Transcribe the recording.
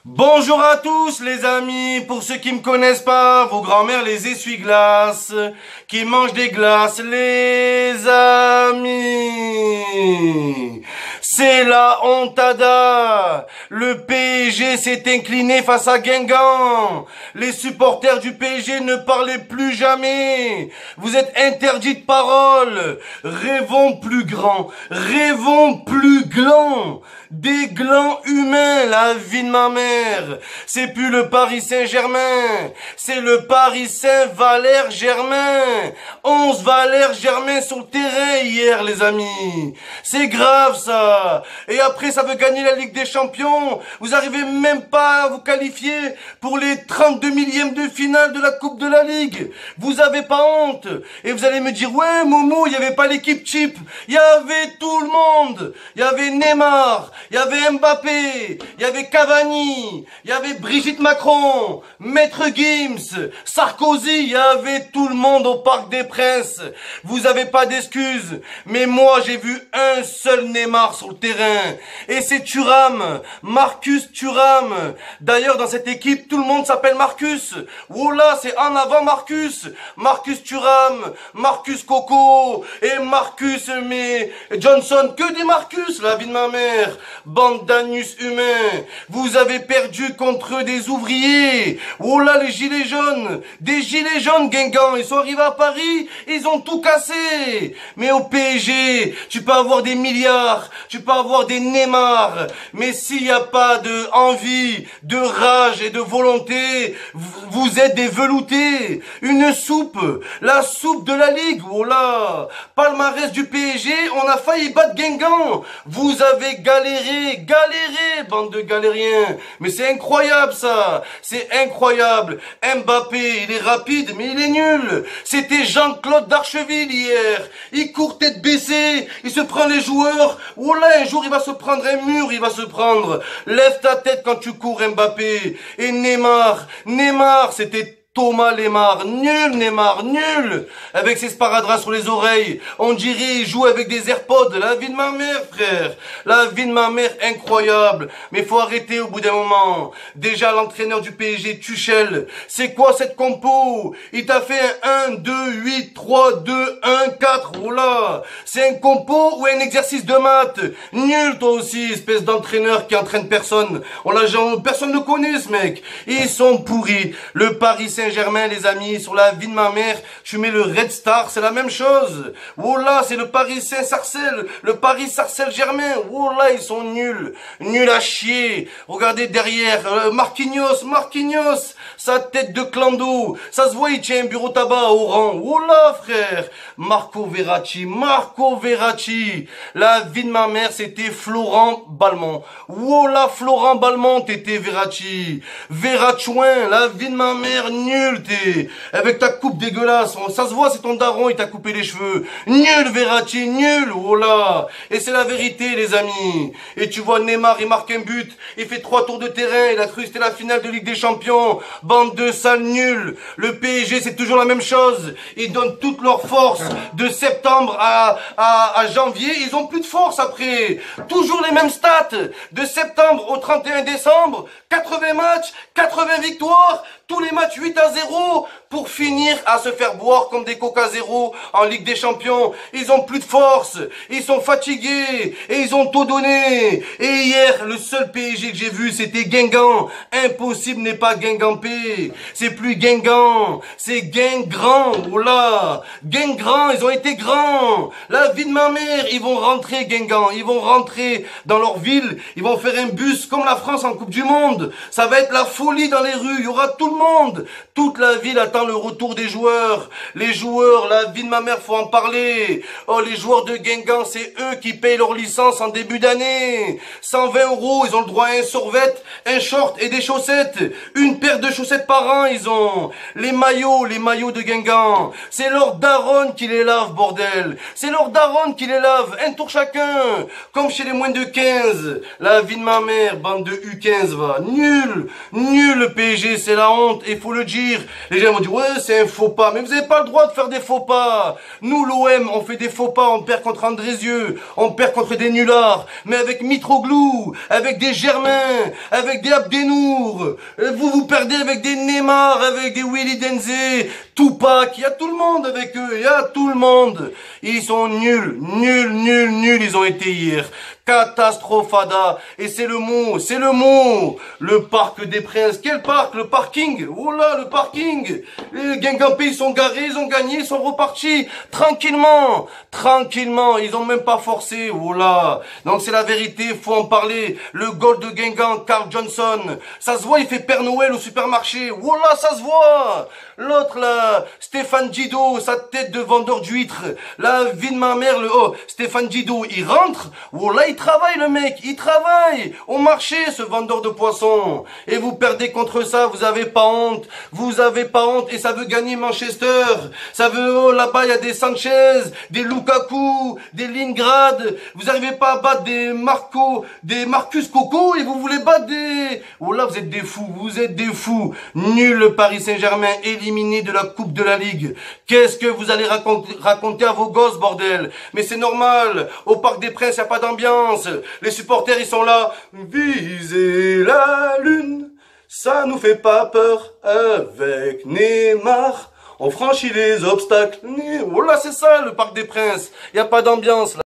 Bonjour à tous les amis, pour ceux qui me connaissent pas, vos grands-mères les essuie-glaces, qui mangent des glaces les amis. C'est la hontada. Le PSG s'est incliné face à Guingamp. Les supporters du PSG ne parlaient plus jamais. Vous êtes interdits de parole. Rêvons plus grand, rêvons plus gland. Des glands humains, la vie de ma mère. C'est plus le Paris Saint-Germain, c'est le Paris Saint-Valère-Germain. 11 Valère-Germain sur le terrain hier, les amis. C'est grave, ça. Et après, ça veut gagner la Ligue des Champions. Vous arrivez même pas à vous qualifier pour les 32 millièmes de finale de la Coupe de la Ligue. Vous avez pas honte. Et vous allez me dire, ouais, Momo, il y avait pas l'équipe cheap. Il y avait tout le monde. Il y avait Neymar. Il y avait Mbappé, il y avait Cavani, il y avait Brigitte Macron, Maître Gims, Sarkozy, il y avait tout le monde au Parc des Princes. Vous avez pas d'excuses, mais moi j'ai vu un seul Neymar sur le terrain, et c'est Thuram, Marcus Thuram. D'ailleurs dans cette équipe, tout le monde s'appelle Marcus. Voilà, c'est en avant Marcus. Marcus Thuram, Marcus Coco, et Marcus mais Johnson, que des Marcus, la vie de ma mère. Bande d'anus humains, vous avez perdu contre des ouvriers. Oh là, les gilets jaunes, des gilets jaunes, Guingamp, ils sont arrivés à Paris, ils ont tout cassé. Mais au PSG, tu peux avoir des milliards, tu peux avoir des Neymar, mais s'il n'y a pas de envie, de rage et de volonté, vous êtes des veloutés. Une soupe, la soupe de la Ligue, oh là, palmarès du PSG, on a failli battre Guingamp. Vous avez galéré, bande de galériens. Mais c'est incroyable ça, c'est incroyable. Mbappé, il est rapide, mais il est nul. C'était Jean-Claude Darcheville hier. Il court tête baissée, il se prend les joueurs. Oh là, un jour il va se prendre un mur, il va se prendre. Lève ta tête quand tu cours, Mbappé. Et Neymar, c'était Thomas Lemar, nul Neymar, nul. Avec ses sparadraps sur les oreilles, on dirait il joue avec des AirPods. La vie de ma mère, frère, la vie de ma mère, incroyable. Mais faut arrêter au bout d'un moment. Déjà l'entraîneur du PSG, Tuchel, c'est quoi cette compo? Il t'a fait un 1, 2, 8, 3, 2, 1, 4, oh là. C'est un compo ou un exercice de maths? Nul toi aussi, espèce d'entraîneur qui entraîne personne. Personne ne connaît ce mec. Ils sont pourris. Le Paris Saint-Germain, les amis, sur la vie de ma mère, tu mets le Red Star, c'est la même chose. Oh là, c'est le Paris Saint-Sarcelles, le Paris Sarcelles-Germain. Oh là, ils sont nuls, nuls à chier. Regardez derrière, Marquinhos, sa tête de clando. Ça se voit, il tient un bureau tabac à Oran. Oh là, frère. Marco Verratti. La vie de ma mère, c'était Florent Balmont. Oh là, Florent Balmont, t'étais Verratti. Verratchouin, la vie de ma mère, nul t'es, avec ta coupe dégueulasse, ça se voit, c'est ton daron, il t'a coupé les cheveux. Nul Verratti, nul, oh là. Et c'est la vérité, les amis. Et tu vois Neymar, il marque un but, il fait 3 tours de terrain, il a cru que c'était la finale de Ligue des Champions. Bande de sales nuls. Le PSG, c'est toujours la même chose. Ils donnent toute leur force de septembre à janvier, ils ont plus de force après. Toujours les mêmes stats. De septembre au 31 décembre, 80 matchs, 80 victoires, tous les matchs 8-0 pour finir à se faire boire comme des Coca Zéro en Ligue des Champions. Ils ont plus de force, ils sont fatigués et ils ont tout donné. Et hier, le seul PSG que j'ai vu, c'était Guingamp. Impossible n'est pas Guingampé. C'est plus Guingamp, c'est Guingrand. Oh là, Guingrand, ils ont été grands. La vie de ma mère, ils vont rentrer Guingamp, ils vont rentrer dans leur ville, ils vont faire un bus comme la France en Coupe du Monde. Ça va être la folie dans les rues, il y aura tout le monde. Toute la ville attend le retour des joueurs. Les joueurs, la vie de ma mère, faut en parler. Oh, les joueurs de Guingamp, c'est eux qui payent leur licence en début d'année. 120 €, ils ont le droit à un survêt, un short et des chaussettes. Une paire de chaussettes par an, ils ont. Les maillots de Guingamp. C'est leur daronne qui les lave, bordel. C'est leur daronne qui les lave. Un tour chacun. Comme chez les moins de 15. La vie de ma mère, bande de U15, va. Nul. Nul, le PSG, c'est la honte. honte, et faut le dire. Les gens vont dire, ouais, c'est un faux pas. Mais vous n'avez pas le droit de faire des faux pas. Nous, l'OM, on fait des faux pas. On perd contre Andrézieux. On perd contre des nullards. Mais avec Mitroglou, avec des Germain, avec des Abdenour. Vous perdez avec des Neymar, avec des Willy Denzé, Tupac. Il y a tout le monde avec eux. Il y a tout le monde. Ils sont nuls. Nuls, ils ont été hier. Catastrophada. Et c'est le mot, Le Parc des Princes. Quel parc? Le parking. Oh là, le parking. Les Guingampés, ils sont garés, ils ont gagné, ils sont repartis. Tranquillement. Ils ont même pas forcé. Oh là. Donc c'est la vérité, faut en parler. Le goal de Guingamp, Carl Johnson. Ça se voit, il fait Père Noël au supermarché. Oh là, ça se voit. L'autre là, Stéphane Djido, sa tête de vendeur d'huîtres. La vie de ma mère, Stéphane Djido, il rentre. Oh là, il travaille le mec, il travaille au marché, ce vendeur de poissons. Et vous perdez contre ça, vous avez pas honte. Et ça veut gagner Manchester. Ça veut, là-bas, il y a des Sanchez, des Lukaku, des Lingard. Vous n'arrivez pas à battre des Marcus Coco et vous voulez battre des... Oh là, vous êtes des fous. Nul le Paris Saint-Germain, éliminé de la Coupe de la Ligue. Qu'est-ce que vous allez raconter à vos gosses, bordel? Mais c'est normal. Au Parc des Princes, il n'y a pas d'ambiance. Les supporters, ils sont là. Viser la lune, ça nous fait pas peur. Avec Neymar, on franchit les obstacles. Voilà, c'est ça, le Parc des Princes. Il n'y a pas d'ambiance, là.